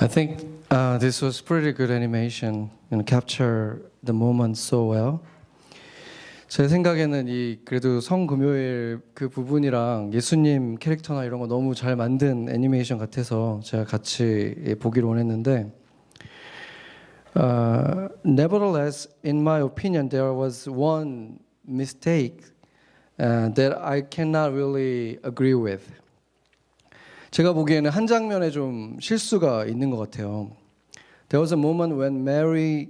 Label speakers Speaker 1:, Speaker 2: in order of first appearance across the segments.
Speaker 1: I think this was pretty good animation and capture the moment so well. 제 생각에는 그래도 성금요일 그 부분이랑 예수님 캐릭터나 이런 거 너무 잘 만든 애니메이션 같아서 제가 같이 보기로 원했는데 nevertheless, in my opinion, there was one mistake that I cannot really agree with. 제가 보기에는 한 장면에 좀 실수가 있는 것 같아요. There was a moment when Mary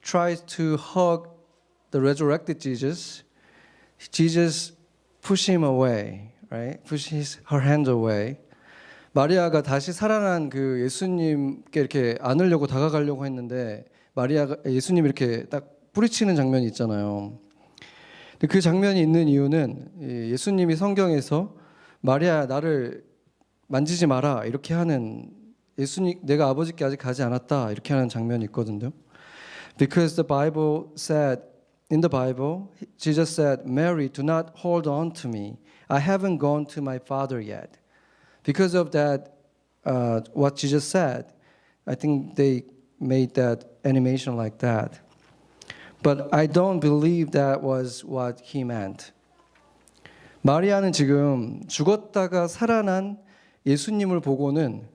Speaker 1: tries to hug the resurrected Jesus. Jesus pushed him away, right? Pushes her hand away. 마리아가 다시 살아난 그 예수님께 이렇게 안으려고 다가가려고 했는데 예수님이 이렇게 딱 뿌리치는 장면이 있잖아요. 근데 그 장면이 있는 이유는 예수님이 성경에서 마리아 나를 만지지 마라 이렇게 하는 예수님 내가 아버지께 아직 가지 않았다 이렇게 하는 장면이 있거든요. Because the Bible said in the Bible Jesus said, Mary, do not hold on to me. I haven't gone to my Father yet. Because of that, what Jesus said, I think they made that animation like that. But I don't believe that was what he meant. 마리아는 지금 죽었다가 살아난 예수님을 보고는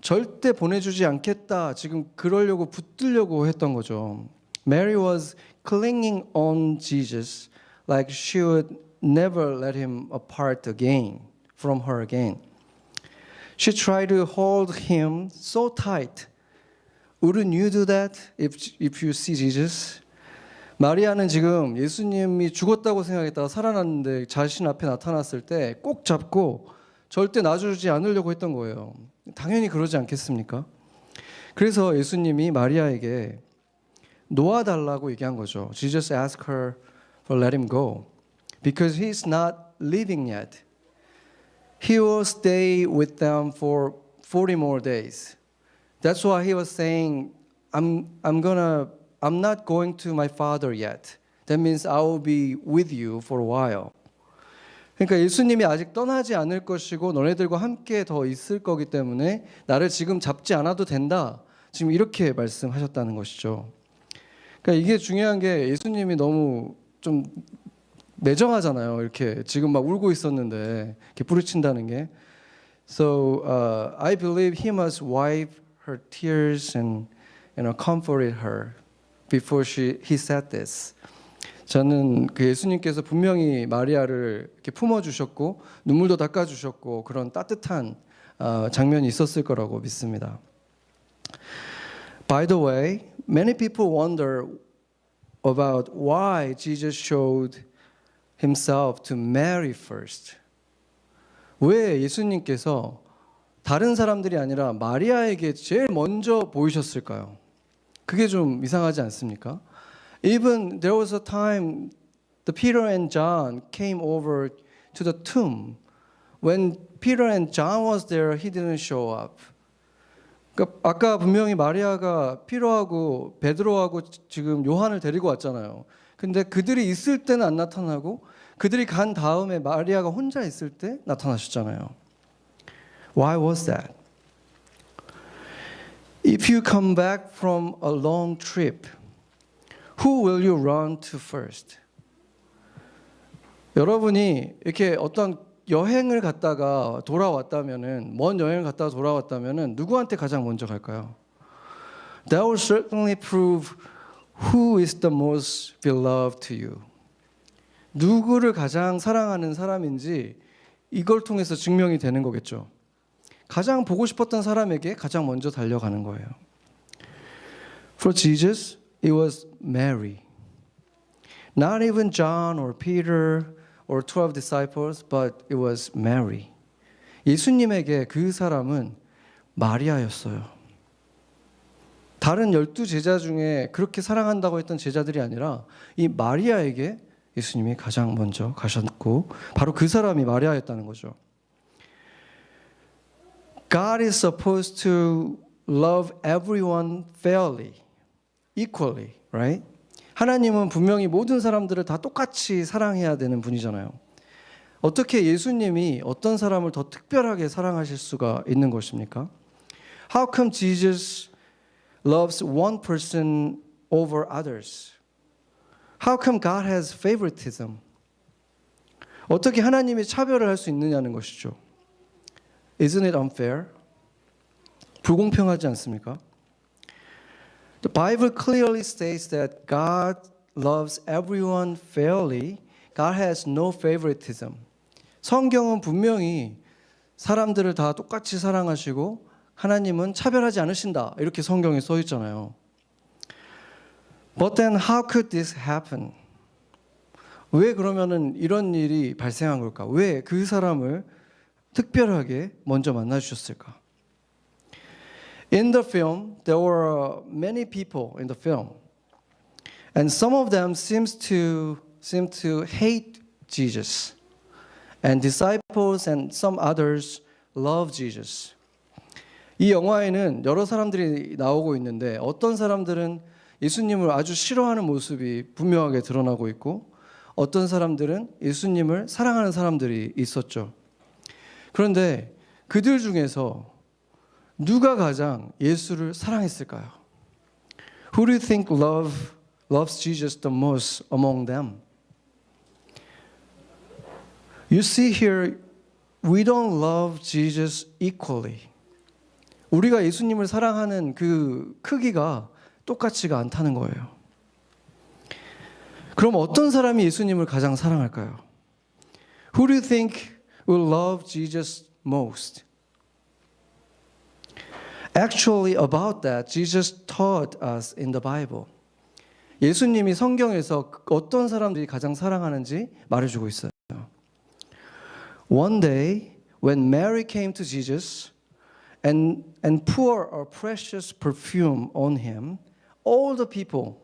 Speaker 1: 절대 보내주지 않겠다. 지금 그러려고 붙들려고 했던 거죠. Mary was clinging on Jesus like she would never let him apart again from her again. She tried to hold him so tight. Wouldn't you do that if you see Jesus? 마리아는 지금 예수님이 죽었다고 생각했다가 살아났는데 자신 앞에 나타났을 때 꼭 잡고 절대 놔주지 않으려고 했던 거예요. 당연히 그러지 않겠습니까? 그래서 예수님이 마리아에게 놓아달라고 얘기한 거죠. Jesus asked her to let him go because he's not leaving yet. He will stay with them for 40 more days. That's why he was saying, I'm not going to my father yet. That means I will be with you for a while. 그러니까 예수님이 아직 떠나지 않을 것이고 너네들과 함께 더 있을 거기 때문에 나를 지금 잡지 않아도 된다. 지금 이렇게 말씀하셨다는 것이죠. 그러니까 이게 중요한 게 예수님이 너무 좀 매정하잖아요. 이렇게 지금 막 울고 있었는데 이렇게 뿌리친다는 게. So I believe he must wipe her tears and comforted her before he said this. 저는 그 예수님께서 분명히 마리아를 이렇게 품어주셨고 눈물도 닦아주셨고 그런 따뜻한 장면이 있었을 거라고 믿습니다. By the way, many people wonder about why Jesus showed himself to Mary first. 왜 예수님께서 다른 사람들이 아니라 마리아에게 제일 먼저 보이셨을까요? 그게 좀 이상하지 않습니까? Even there was a time the Peter and John came over to the tomb. When Peter and John was there, he didn't show up. 그러니까 아까 분명히 마리아가 피로하고 베드로하고 지금 요한을 데리고 왔잖아요. 근데 그들이 있을 때는 안 나타나고 그들이 간 다음에 마리아가 혼자 있을 때 나타나셨잖아요. Why was that? If you come back from a long trip, who will you run to first? 여러분이 이렇게 어떤 여행을 갔다가 돌아왔다면은 먼 여행을 갔다가 돌아왔다면은 누구한테 가장 먼저 갈까요? That will certainly prove who is the most beloved to you. 누구를 가장 사랑하는 사람인지 이걸 통해서 증명이 되는 거겠죠. 가장 보고 싶었던 사람에게 가장 먼저 달려가는 거예요. For Jesus, it was Mary. Not even John or Peter or 12 disciples, but it was Mary. 예수님에게 그 사람은 마리아였어요. 다른 12제자 중에 그렇게 사랑한다고 했던 제자들이 아니라 이 마리아에게 예수님이 가장 먼저 가셨고 바로 그 사람이 마리아였다는 거죠. God is supposed to love everyone fairly, equally, right? 하나님은 분명히 모든 사람들을 다 똑같이 사랑해야 되는 분이잖아요. 어떻게 예수님이 어떤 사람을 더 특별하게 사랑하실 수가 있는 것입니까? How come Jesus loves one person over others? How come God has favoritism? 어떻게 하나님이 차별을 할 수 있느냐는 것이죠. Isn't it unfair? 불공평하지 않습니까? The Bible clearly states that God loves everyone fairly. God has no favoritism. 성경은 분명히 사람들을 다 똑같이 사랑하시고 하나님은 차별하지 않으신다. 이렇게 성경에 써 있잖아요. But then how could this happen? 왜 그러면은 이런 일이 발생한 걸까? 왜 그 사람을 특별하게 먼저 만나 주셨을까? In the film, there were many people in the film. And some of them seem to hate Jesus. And disciples and some others love Jesus. 이 영화에는 여러 사람들이 나오고 있는데 어떤 사람들은 예수님을 아주 싫어하는 모습이 분명하게 드러나고 있고 어떤 사람들은 예수님을 사랑하는 사람들이 있었죠. 그런데 그들 중에서 누가 가장 예수를 사랑했을까요? Who do you think loves Jesus the most among them? You see here, we don't love Jesus equally. 우리가 예수님을 사랑하는 그 크기가 똑같지가 않다는 거예요. 그럼 어떤 사람이 예수님을 가장 사랑할까요? Who do you think will love Jesus most? Actually, about that, Jesus taught us in the Bible. 예수님이 성경에서 어떤 사람들이 가장 사랑하는지 말해주고 있어요. One day, when Mary came to Jesus and poured a precious perfume on him, all the people,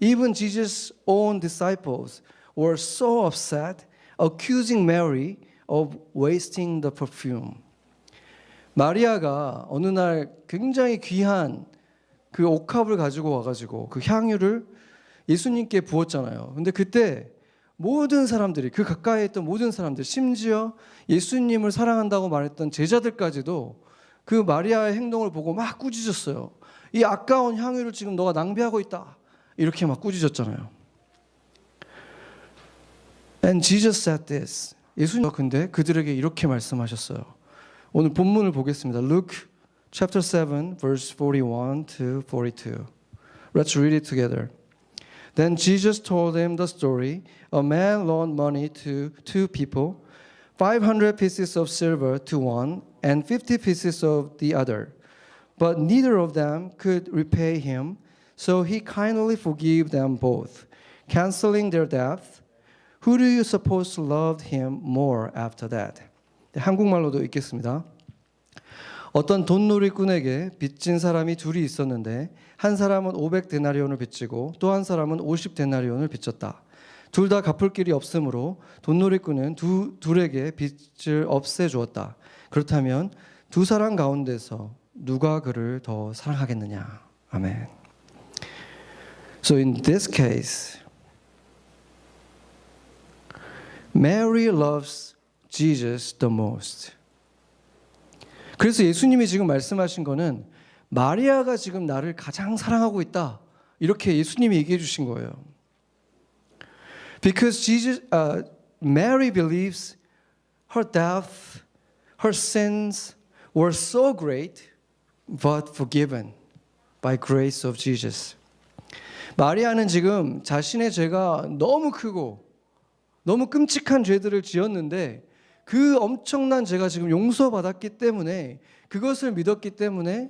Speaker 1: even Jesus' own disciples, were so upset, accusing Mary of wasting the perfume. 마리아가 어느 날 굉장히 귀한 그 옥합을 가지고 와가지고 그 향유를 예수님께 부었잖아요. 근데 그때 모든 사람들이 그 가까이에 있던 모든 사람들, 심지어 예수님을 사랑한다고 말했던 제자들까지도 그 마리아의 행동을 보고 막 꾸짖었어요. 이 아까운 향유를 지금 너가 낭비하고 있다. 이렇게 막 꾸짖었잖아요. And Jesus said this. 예수님 근데 그들에게 이렇게 말씀하셨어요. 오늘 본문을 보겠습니다. Luke chapter 7 verse 41 to 42. Let's read it together. Then Jesus told him the story. A man loaned money to two people, 500 pieces of silver to one and 50 pieces of the other. But neither of them could repay him, so he kindly forgave them both, canceling their debt. Who do you suppose loved him more after that? 한국말로도 읽겠습니다. 어떤 돈놀이꾼에게 빚진 사람이 둘이 있었는데 한 사람은 500데나리온을 빚지고 또 한 사람은 50데나리온을 빚졌다. 둘 다 갚을 길이 없으므로 돈놀이꾼은 둘에게 빚을 없애주었다. 그렇다면 두 사람 가운데서 누가 그를 더 사랑하겠느냐. 아멘. So in this case, Mary loves Jesus the most. 그래서 예수님이 지금 말씀하신 거는 마리아가 지금 나를 가장 사랑하고 있다. 이렇게 예수님이 얘기해 주신 거예요. Because Mary believes her death, her sins were so great, but forgiven by grace of Jesus. 마리아는 지금 자신의 죄가 너무 크고 너무 끔찍한 죄들을 지었는데 그 엄청난 죄가 지금 용서받았기 때문에 그것을 믿었기 때문에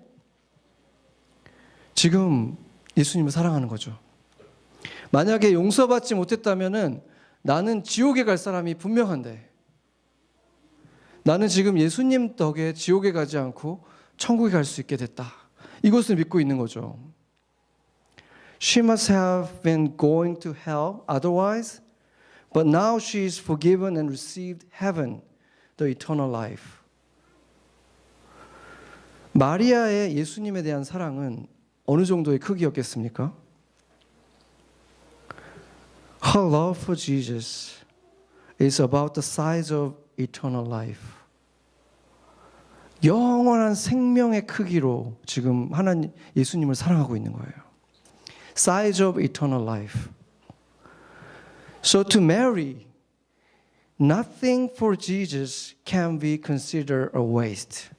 Speaker 1: 지금 예수님을 사랑하는 거죠. 만약에 용서받지 못했다면은 나는 지옥에 갈 사람이 분명한데 나는 지금 예수님 덕에 지옥에 가지 않고 천국에 갈 수 있게 됐다. 이것을 믿고 있는 거죠. She must have been going to hell otherwise, but now she is forgiven and received heaven, the eternal life. 마리아의 예수님에 대한 사랑은 어느 정도의 크기였겠습니까? Her love for Jesus is about the size of eternal life. 영원한 생명의 크기로 지금 하나님 예수님을 사랑하고 있는 거예요. Size of eternal life. So to Mary, nothing for Jesus can be considered a waste.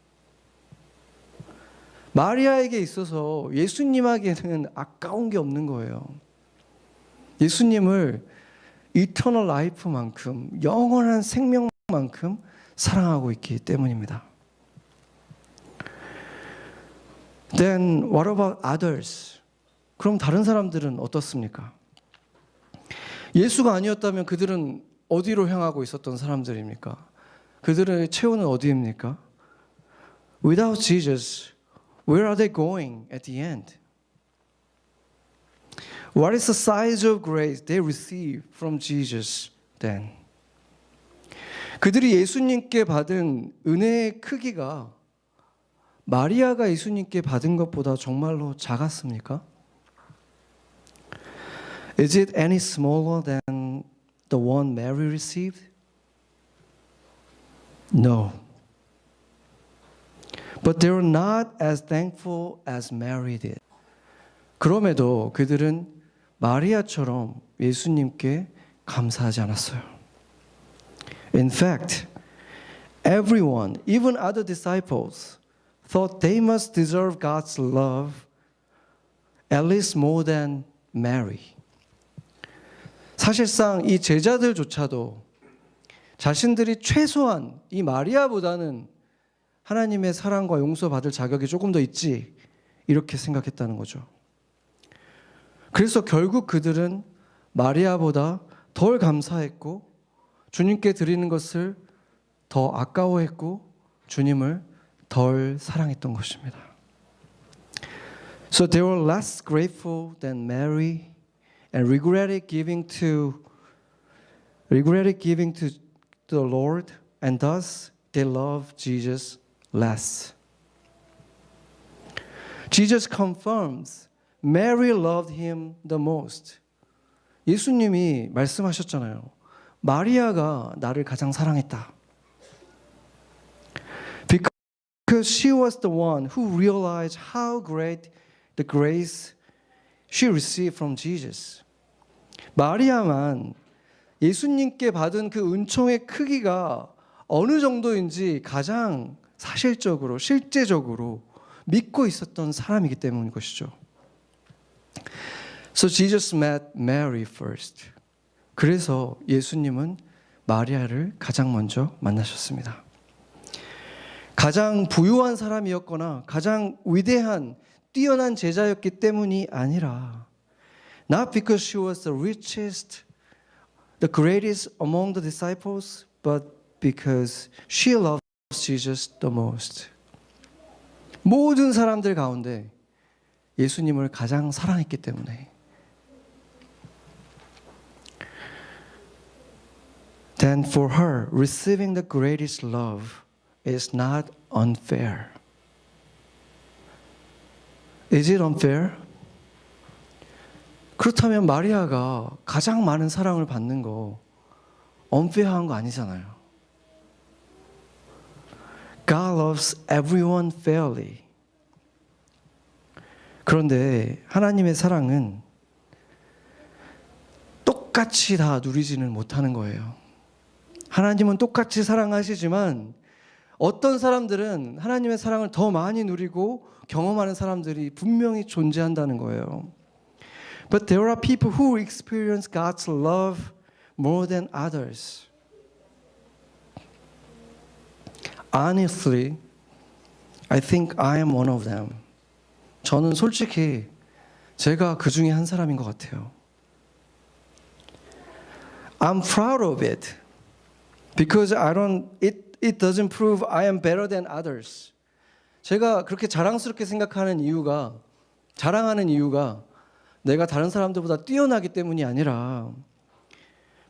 Speaker 1: 마리아에게 있어서 예수님에게는 아까운 게 없는 거예요. 예수님을 eternal life만큼, 영원한 생명만큼 사랑하고 있기 때문입니다. Then what about others? 그럼 다른 사람들은 어떻습니까? 예수가 아니었다면 그들은 어디로 향하고 있었던 사람들입니까? 그들의 최후는 어디입니까? Without Jesus, where are they going at the end? What is the size of grace they receive from Jesus then? 그들이 예수님께 받은 은혜의 크기가 마리아가 예수님께 받은 것보다 정말로 작았습니까? Is it any smaller than the one Mary received? No. But they were not as thankful as Mary did. 그럼에도 그들은 마리아처럼 예수님께 감사하지 않았어요. In fact, everyone, even other disciples, thought they must deserve God's love at least more than Mary. 사실상 이 제자들조차도 자신들이 최소한 이 마리아보다는 하나님의 사랑과 용서받을 자격이 조금 더 있지 이렇게 생각했다는 거죠. 그래서 결국 그들은 마리아보다 덜 감사했고 주님께 드리는 것을 더 아까워했고 주님을 덜 사랑했던 것입니다. So they were less grateful than Mary and regretted giving to the Lord, and thus they loved Jesus less. Jesus confirms Mary loved him the most. 예수님이 말씀하셨잖아요. 마리아가 나를 가장 사랑했다. Because she was the one who realized how great the grace she received from Jesus. 마리아만 예수님께 받은 그 은총의 크기가 어느 정도인지 가장 사실적으로, 실제적으로 믿고 있었던 사람이기 때문인 것이죠. So Jesus met Mary first. 그래서 예수님은 마리아를 가장 먼저 만나셨습니다. 가장 부유한 사람이었거나 가장 위대한 뛰어난 제자였기 때문이 아니라 not because she was the richest, the greatest among the disciples, but because she loved Jesus the most. 모든 사람들 가운데 예수님을 가장 사랑했기 때문에. Then for her, receiving the greatest love is not unfair. Is it unfair? 그렇다면 마리아가 가장 많은 사랑을 받는 거 unfair한 거 아니잖아요. God loves everyone fairly. 그런데 하나님의 사랑은 똑같이 다 누리지는 못하는 거예요. 하나님은 똑같이 사랑하시지만 어떤 사람들은 하나님의 사랑을 더 많이 누리고 경험하는 사람들이 분명히 존재한다는 거예요. But there are people who experience God's love more than others. Honestly, I think I am one of them. 저는 솔직히 제가 그 중에 한 사람인 것 같아요. I'm proud of it because it doesn't prove I am better than others. 제가 그렇게 자랑스럽게 생각하는 이유가, 자랑하는 이유가 내가 다른 사람들보다 뛰어나기 때문이 아니라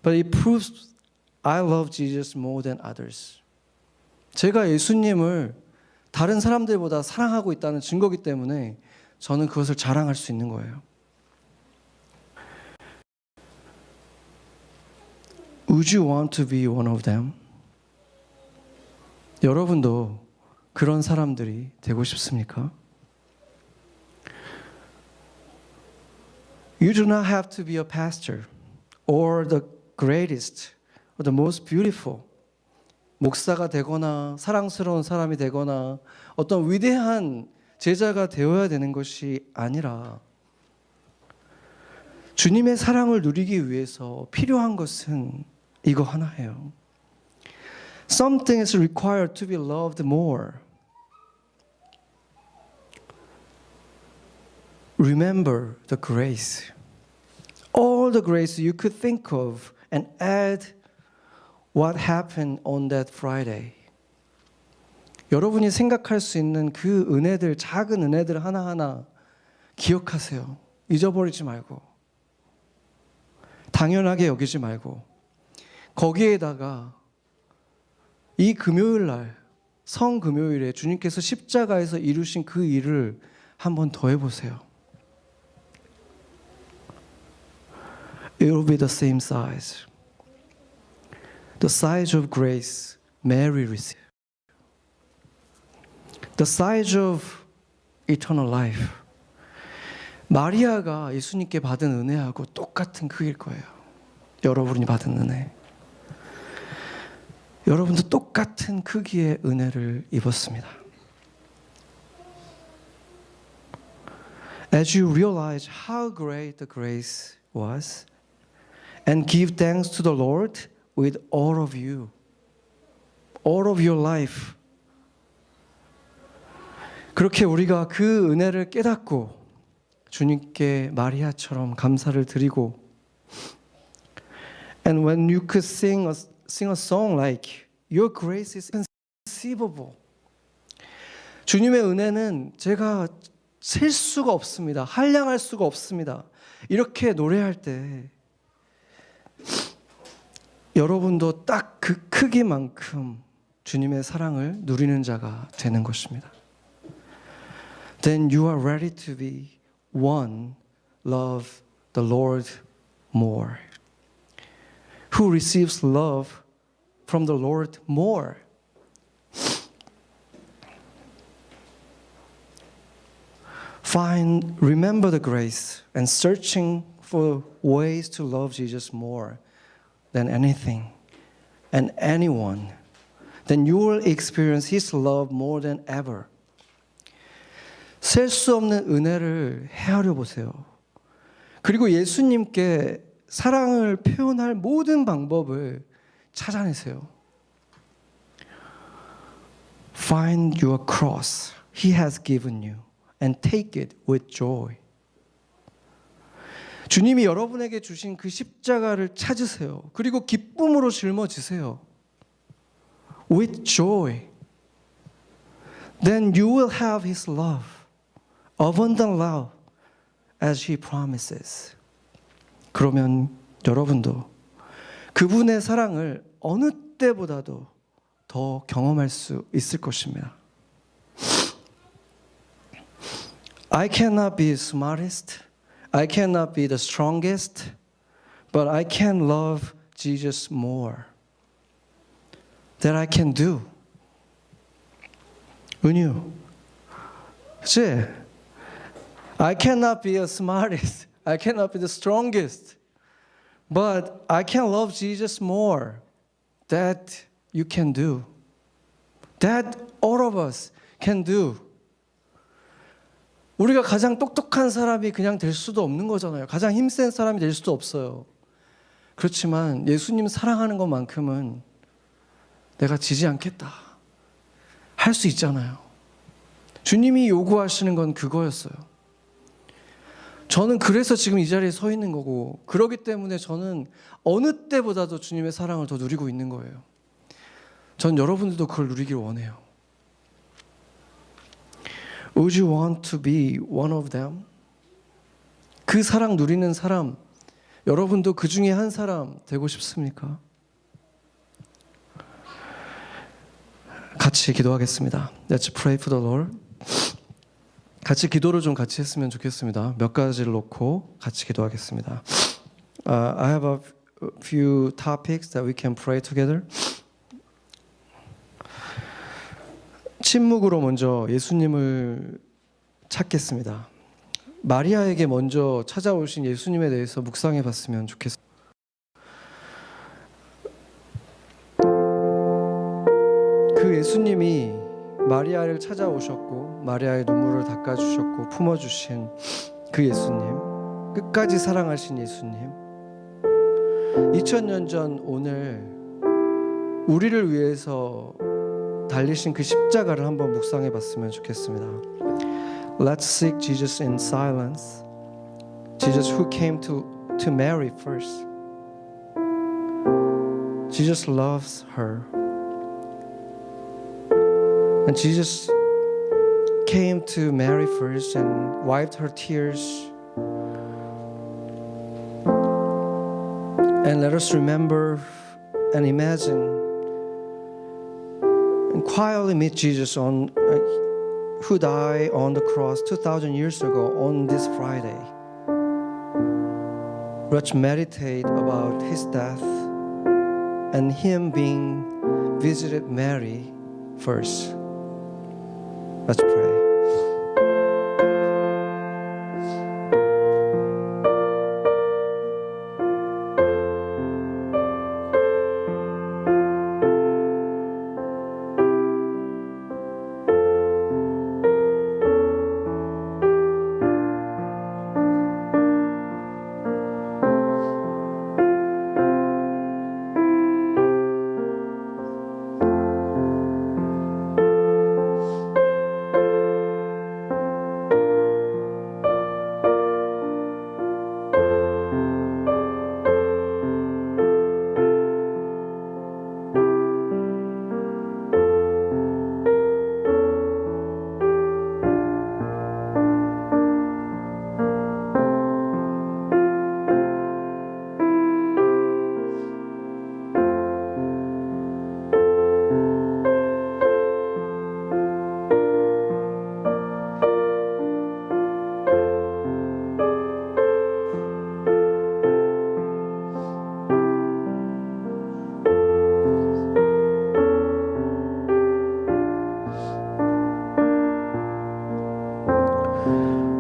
Speaker 1: but it proves I love Jesus more than others. 제가 예수님을 다른 사람들보다 사랑하고 있다는 증거이기 때문에 저는 그것을 자랑할 수 있는 거예요. Would you want to be one of them? 여러분도 그런 사람들이 되고 싶습니까? You do not have to be a pastor or the greatest or the most beautiful. 목사가 되거나 사랑스러운 사람이 되거나 어떤 위대한 제자가 되어야 되는 것이 아니라 주님의 사랑을 누리기 위해서 필요한 것은 이거 하나예요. Something is required to be loved more. Remember the grace. All the grace you could think of and add what happened on that Friday. 여러분이 생각할 수 있는 그 은혜들, 작은 은혜들 하나하나 기억하세요. 잊어버리지 말고. 당연하게 여기지 말고. 거기에다가 이 금요일 날, 성금요일에 주님께서 십자가에서 이루신 그 일을 한번 더 해보세요. It will be the same size. The size of grace Mary received. The size of eternal life. 마리아가 예수님께 받은 은혜하고 똑같은 크기일 거예요. 여러분이 받은 은혜. 여러분도 똑같은 크기의 은혜를 입었습니다. As you realize how great the grace was and give thanks to the Lord with all of you, all of your life. 그렇게 우리가 그 은혜를 깨닫고 주님께 마리아처럼 감사를 드리고 And when you could sing a song like Your grace is inconceivable. 주님의 은혜는 제가 셀 수가 없습니다. 한량할 수가 없습니다. 이렇게 노래할 때 여러분도 딱 그 크기만큼 주님의 사랑을 누리는 자가 되는 것입니다. Then you are ready to be one, love the Lord more. Who receives love from the Lord more. Remember the grace and searching for ways to love Jesus more than anything and anyone. Then you will experience His love more than ever. 셀 수 없는 은혜를 헤아려 보세요. 그리고 예수님께 사랑을 표현할 모든 방법을 찾아내세요. Find your cross He has given you and take it with joy. 주님이 여러분에게 주신 그 십자가를 찾으세요. 그리고 기쁨으로 짊어지세요. With joy. Then you will have His love, abundant love, as He promises. 그러면 여러분도 그분의 사랑을 어느 때보다도 더 경험할 수 있을 것입니다. I cannot be smartest. I cannot be the strongest. But I can love Jesus more. That I can do. 은유. 그치? I cannot be the smartest. I cannot be the strongest. But I can love Jesus more. That you can do. That all of us can do. 우리가 가장 똑똑한 사람이 그냥 될 수도 없는 거잖아요. 가장 힘센 사람이 될 수도 없어요. 그렇지만 예수님 사랑하는 것만큼은 내가 지지 않겠다. 할 수 있잖아요. 주님이 요구하시는 건 그거였어요. 저는 그래서 지금 이 자리에 서 있는 거고, 그렇기 때문에 저는 어느 때보다도 주님의 사랑을 더 누리고 있는 거예요. 전 여러분들도 그걸 누리길 원해요. Would you want to be one of them? 그 사랑 누리는 사람, 여러분도 그 중에 한 사람 되고 싶습니까? 같이 기도하겠습니다. Let's pray for the Lord. 같이 기도를 좀 같이 했으면 좋겠습니다. 몇 가지를 놓고 같이 기도하겠습니다. I have a few topics that we can pray together. 침묵으로 먼저 예수님을 찾겠습니다. 마리아에게 먼저 찾아오신 예수님에 대해서 묵상해 봤으면 좋겠습니다. 그 예수님이 마리아를 찾아오셨고 마리아의 눈물을 닦아주셨고 품어주신 그 예수님, 끝까지 사랑하신 예수님, 2000년 전 오늘 우리를 위해서 달리신 그 십자가를 한번 묵상해 봤으면 좋겠습니다. Let's seek Jesus in silence. Jesus who came to Mary first. Jesus loves her. And Jesus came to Mary first and wiped her tears. And let us remember and imagine and quietly meet Jesus who died on the cross 2,000 years ago on this Friday. Let's meditate about his death and him being visited Mary first. Let's pray.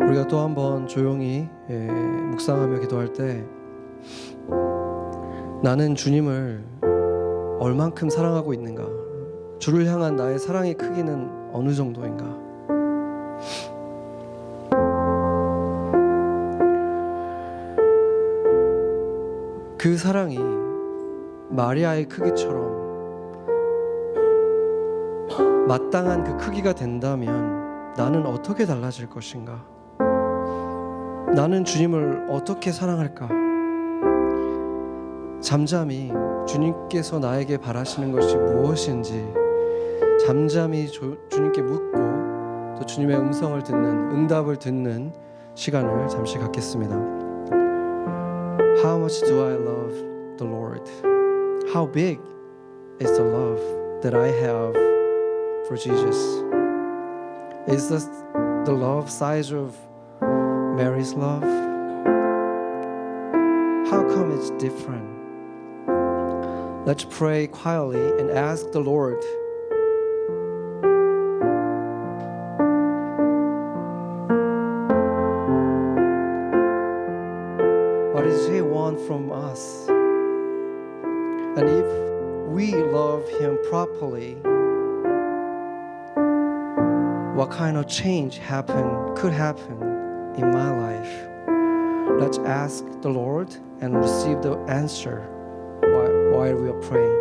Speaker 1: 우리가 또 한 번 조용히 묵상하며 기도할 때 나는 주님을 얼만큼 사랑하고 있는가, 주를 향한 나의 사랑의 크기는 어느 정도인가, 그 사랑이 마리아의 크기처럼 마땅한 그 크기가 된다면 나는 어떻게 달라질 것인가? 나는 주님을 어떻게 사랑할까? 잠잠히 주님께서 나에게 바라시는 것이 무엇인지 잠잠히 주님께 묻고 또 주님의 음성을 듣는, 응답을 듣는 시간을 잠시 갖겠습니다. How much do I love the Lord? How big is the love that I have for Jesus? Is this the love size of Mary's love? How come it's different? Let's pray quietly and ask the Lord. What does He want from us? And if we love Him properly, what kind of change could happen in my life? Let's ask the Lord and receive the answer while we are praying.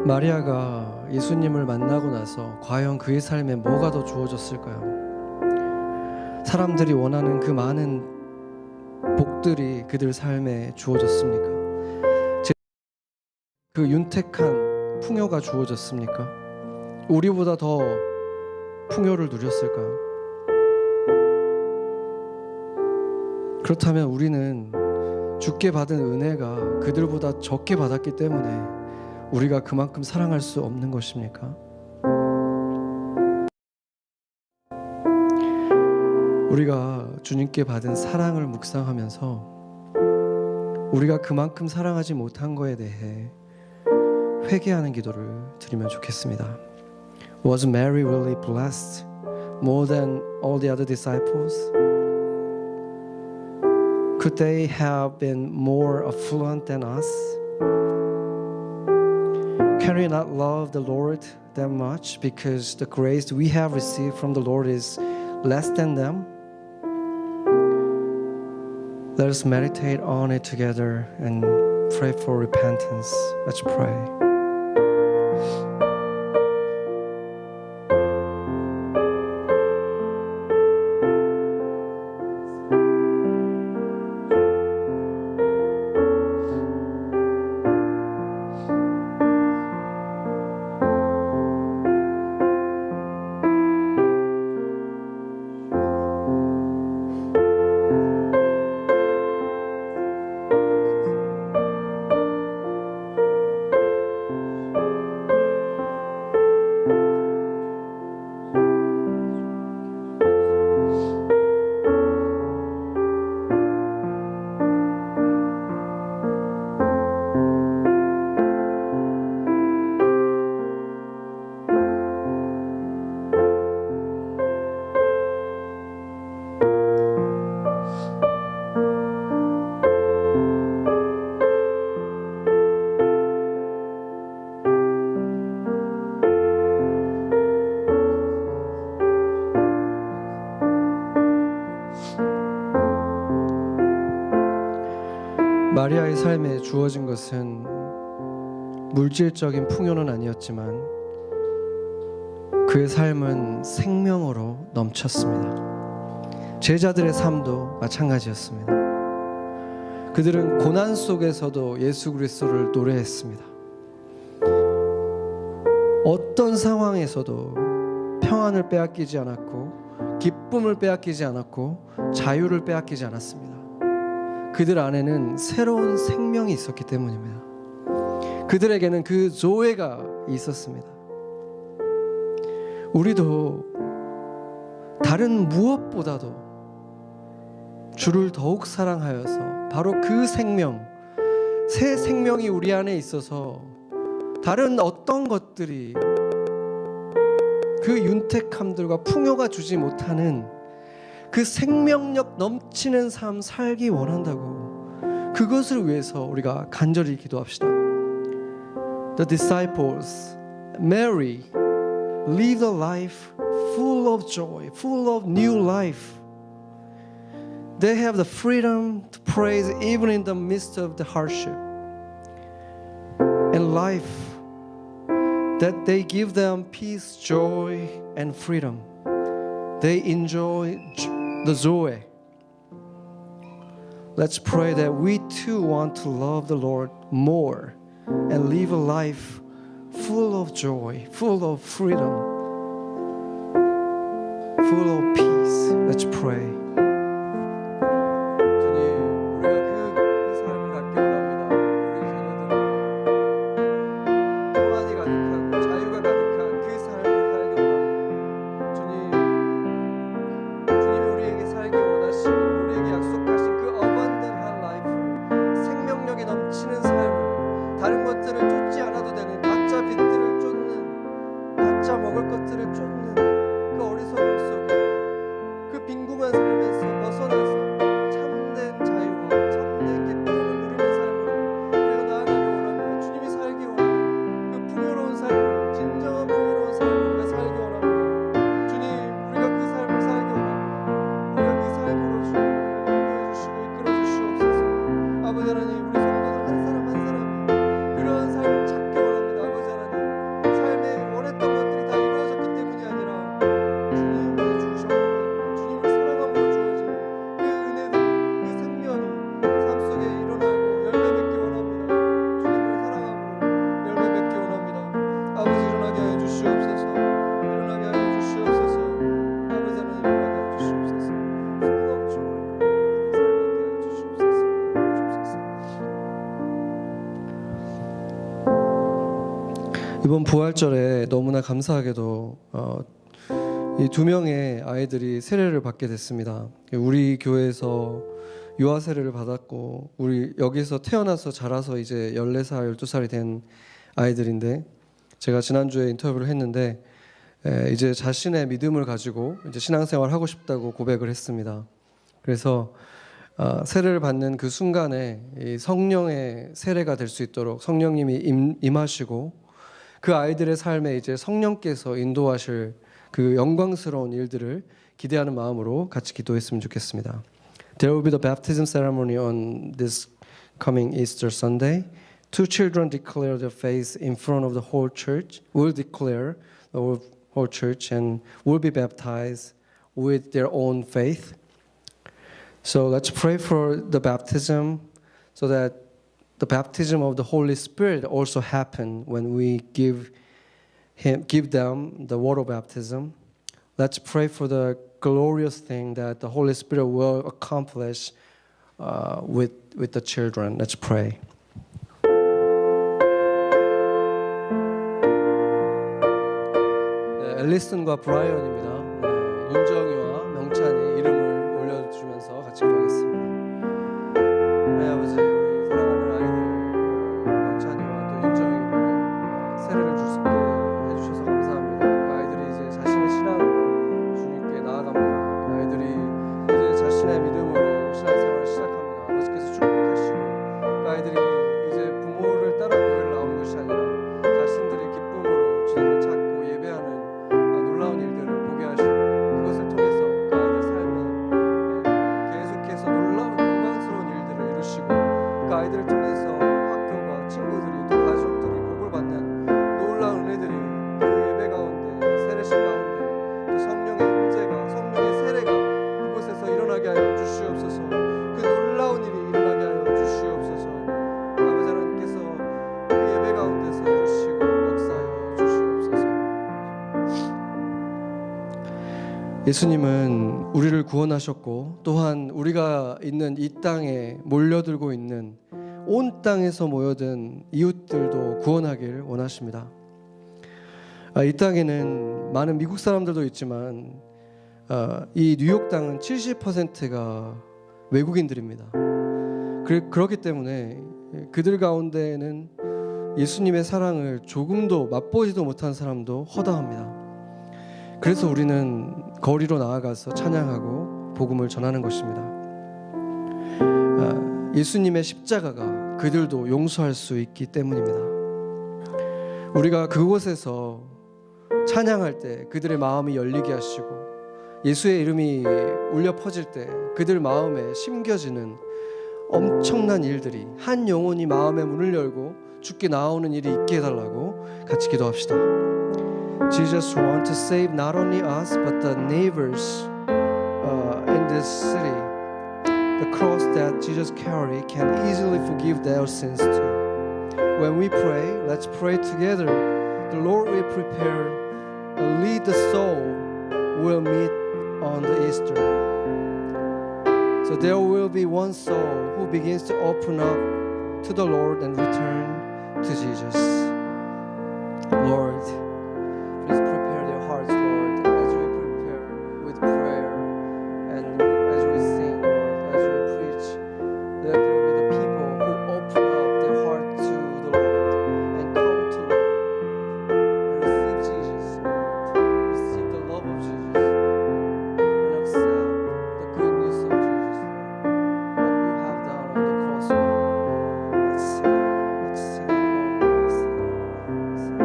Speaker 1: 마리아가 예수님을 만나고 나서 과연 그의 삶에 뭐가 더 주어졌을까요? 사람들이 원하는 그 많은 복들이 그들 삶에 주어졌습니까? 그 윤택한 풍요가 주어졌습니까? 우리보다 더 풍요를 누렸을까요? 그렇다면 우리는 주께 받은 은혜가 그들보다 적게 받았기 때문에 우리가 그만큼 사랑할 수 없는 것입니까? 우리가 주님께 받은 사랑을 묵상하면서 우리가 그만큼 사랑하지 못한 거에 대해 회개하는 기도를 드리면 좋겠습니다. Was Mary really blessed more than all the other disciples? Could they have been more affluent than us? Can we not love the Lord that much because the grace we have received from the Lord is less than them? Let us meditate on it together and pray for repentance. Let's pray. 마리아의 삶에 주어진 것은 물질적인 풍요는 아니었지만 그의 삶은 생명으로 넘쳤습니다. 제자들의 삶도 마찬가지였습니다. 그들은 고난 속에서도 예수 그리스도를 노래했습니다. 어떤 상황에서도 평안을 빼앗기지 않았고 기쁨을 빼앗기지 않았고 자유를 빼앗기지 않았습니다. 그들 안에는 새로운 생명이 있었기 때문입니다. 그들에게는 그 조회가 있었습니다. 우리도 다른 무엇보다도 주를 더욱 사랑하여서 바로 그 생명, 새 생명이 우리 안에 있어서 다른 어떤 것들이 그 윤택함들과 풍요가 주지 못하는 그 생명력 넘치는 삶 살기 원한다고, 그것을 위해서 우리가 간절히 기도합시다. The disciples, Mary, lived a life full of joy, full of new life. They have the freedom to praise even in the midst of the hardship. And life that they give them peace, joy, and freedom. They enjoy the joy. Let's pray that we too want to love the Lord more and live a life full of joy, full of freedom, full of peace. Let's pray. 주님, 우리가 그 삶을 갖기 원합니다. 우리 자녀들은 평안이 가득하고 자유가 가득한 그 삶을 살기 원합니다. 주님이 우리에게 살기 원하시고 우리에게 약속하신 그 abundant life, 생명력이 넘치는 삶을, 다른 것들을 쫓지 않아도 되는, 각자 빚들을 쫓는, 각자 먹을 것들을 쫓는 그 어리석음 속에, 그 빈궁한 삶에 이번 부활절에 너무나 감사하게도 이 두 명의 아이들이 세례를 받게 됐습니다. 우리 교회에서 유아 세례를 받았고 우리 여기서 태어나서 자라서 이제 14살, 12살이 된 아이들인데 제가 지난주에 인터뷰를 했는데 이제 자신의 믿음을 가지고 이제 신앙생활을 하고 싶다고 고백을 했습니다. 그래서 세례를 받는 그 순간에 이 성령의 세례가 될 수 있도록 성령님이 임하시고 그 아이들의 삶에 이제 성령께서 인도하실 그 영광스러운 일들을 기대하는 마음으로 같이 기도했으면 좋겠습니다. There will be the baptism ceremony on this coming Easter Sunday. Two children declare their faith in front of the whole church. Will declare the whole church and will be baptized with their own faith. So let's pray for the baptism so that the baptism of the Holy Spirit also happen when we give them the water baptism. Let's pray for the glorious thing that the Holy Spirit will accomplish with the children. Let's pray. 네, 앨리슨과 브라이언입니다. 네, 윤정이와 명찬이 이름을 올려주면서 같이 기도하겠습니다. 네, 아버지 우리 사랑하는 아이들 명찬이와 또 윤정이를 세례를 줄 수 있게 해주셔서 감사합니다. 아이들이 이제 자신의 신앙으로 주님께 나아갑니다. 아이들이 이제 자신의 믿음으로 신앙생활을 시작합니다. 아버지께서 축복하시고 아이들이 이제 부모를 따라 교회를 나오는 것이 아니라 자신들이 기쁨으로 주님을 찾고 예배하는 놀라운 일들을 보게 하시고 그것을 통해서 그 아이들 삶에 계속해서 놀라운 영광스러운 일들을 이루시고 그 아이들을 통해서 학교가 친구들이 또 가족들이 복을 받는 놀라운 은혜들이 그 예배 가운데 세례식 가운데 또 성령의 임재가 성령의 세례가 그곳에서 일어나게 하여 주시옵소서. 그 놀라운 일이 일어나게 하여 주시옵소서. 아버지 하나님께서 그 예배 가운데서 이루시고 역사하여 주시옵소서. 예수님은 우리를 구원하셨고 또한 우리가 있는 이 땅에 몰려들고 있는 온 땅에서 모여든 이웃들도 구원하길 원하십니다. 이 땅에는 많은 미국 사람들도 있지만 이 뉴욕 땅은 70%가 외국인들입니다. 그렇기 때문에 그들 가운데에는 예수님의 사랑을 조금도 맛보지도 못한 사람도 허다합니다. 그래서 우리는 거리로 나아가서 찬양하고 복음을 전하는 것입니다. 예수님의 십자가가 그들도 용서할 수 있기 때문입니다. 우리가 그곳에서 찬양할 때 그들의 마음이 열리게 하시고 예수의 이름이 울려 퍼질 때 그들 마음에 심겨지는 엄청난 일들이 한 영혼이 마음의 문을 열고 주께 나오는 일이 있게 해달라고 같이 기도합시다. Jesus wants to save not only us but the neighbors in this city. The cross that Jesus carried can easily forgive their sins too. When we pray, let's pray together. The Lord will prepare and lead the soul will meet on the Easter. So there will be one soul who begins to open up to the Lord and return to Jesus. Lord, please prepare their hearts, Lord, as we prepare with prayer and as we sing, Lord, as we preach. Let there be the people who open up their heart to the Lord and come to Lord and receive Jesus, Lord. Receive the love of Jesus and accept the good news of Jesus, Lord. What you have done on the cross, Lord. Let's sing, let's sing, Lord. Let's sing.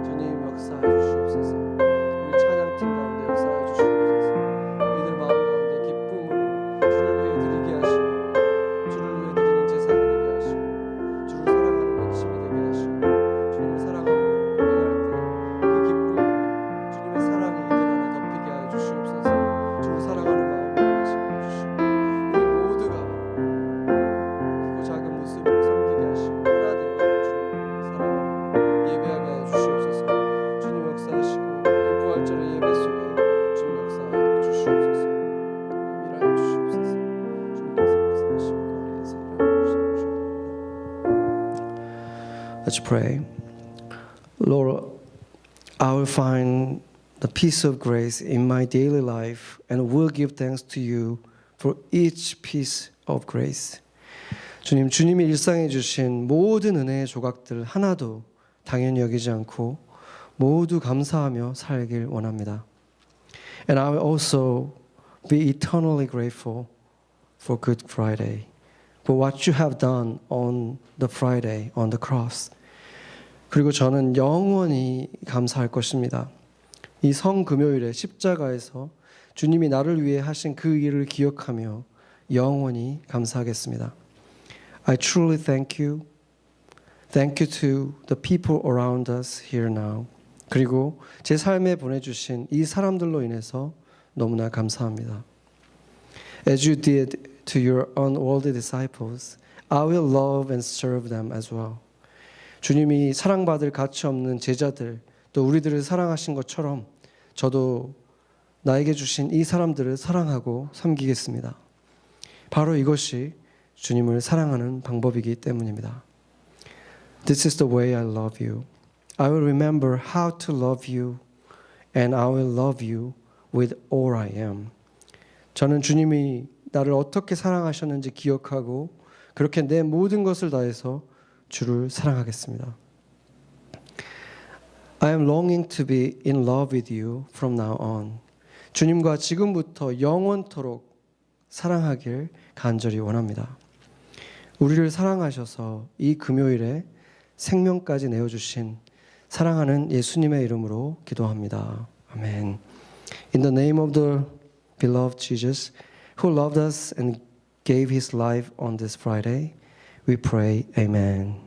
Speaker 1: 주님 역사해 주시옵소서. 우리 찬양팀 가운데 역사해 주시옵소서. 이들 마음 가운데 기쁨으로 주를 위해 드리게 하시고 주를 위해 드리는 제사가 되게 하시고 주를 사랑하는 외침이 되게 하시고 주님을 사랑함으로 고백할 때 그 기쁨 주님의 사랑이 이들 안에 덮이게 하여 주시옵소서. 주를 사랑하는 마음을 가지고 주시고 우리 모두가 크고 작은 모습으로 섬기게 하시고 하나 되어 주님을 사랑하고 예배하게 하여 주시옵소서. 주님 역사하시고 이 부활절의 예배 속에 주님 역사하여 주시옵소서. 일하여 주시옵소서. 주님께서 역사하시고 거리에서 일하여 주시옵소서. Let's pray. Lord, I will find the peace of grace in my daily life and will give thanks to you for each piece of grace. 주님, 주님이 일상에 주신 모든 은혜의 조각들 하나도 당연히 여기지 않고 모두 감사하며 살길 원합니다. And I will also be eternally grateful for Good Friday, for what you have done on the Friday, on the cross. 그리고 저는 영원히 감사할 것입니다. 이 성금요일에 십자가에서 주님이 나를 위해 하신 그 일을 기억하며 영원히 감사하겠습니다. I truly thank you. Thank you to the people around us here now. 그리고 제 삶에 보내주신 이 사람들로 인해서 너무나 감사합니다. As you did to your unworthy disciples, I will love and serve them as well. 주님이 사랑받을 가치 없는 제자들, 또 우리들을 사랑하신 것처럼 저도 나에게 주신 이 사람들을 사랑하고 섬기겠습니다. 바로 이것이 주님을 사랑하는 방법이기 때문입니다. This is the way I love you. I will remember how to love you, and I will love you with all I am. 저는 주님이 나를 어떻게 사랑하셨는지 기억하고 그렇게 내 모든 것을 다해서 주를 사랑하겠습니다. I am longing to be in love with you from now on. 주님과 지금부터 영원토록 사랑하길 간절히 원합니다. 우리를 사랑하셔서 이 금요일에 생명까지 내어주신 사랑하는 예수님의 이름으로 기도합니다. 아멘. In the name of the beloved Jesus, who loved us and gave his life on this Friday, we pray, Amen.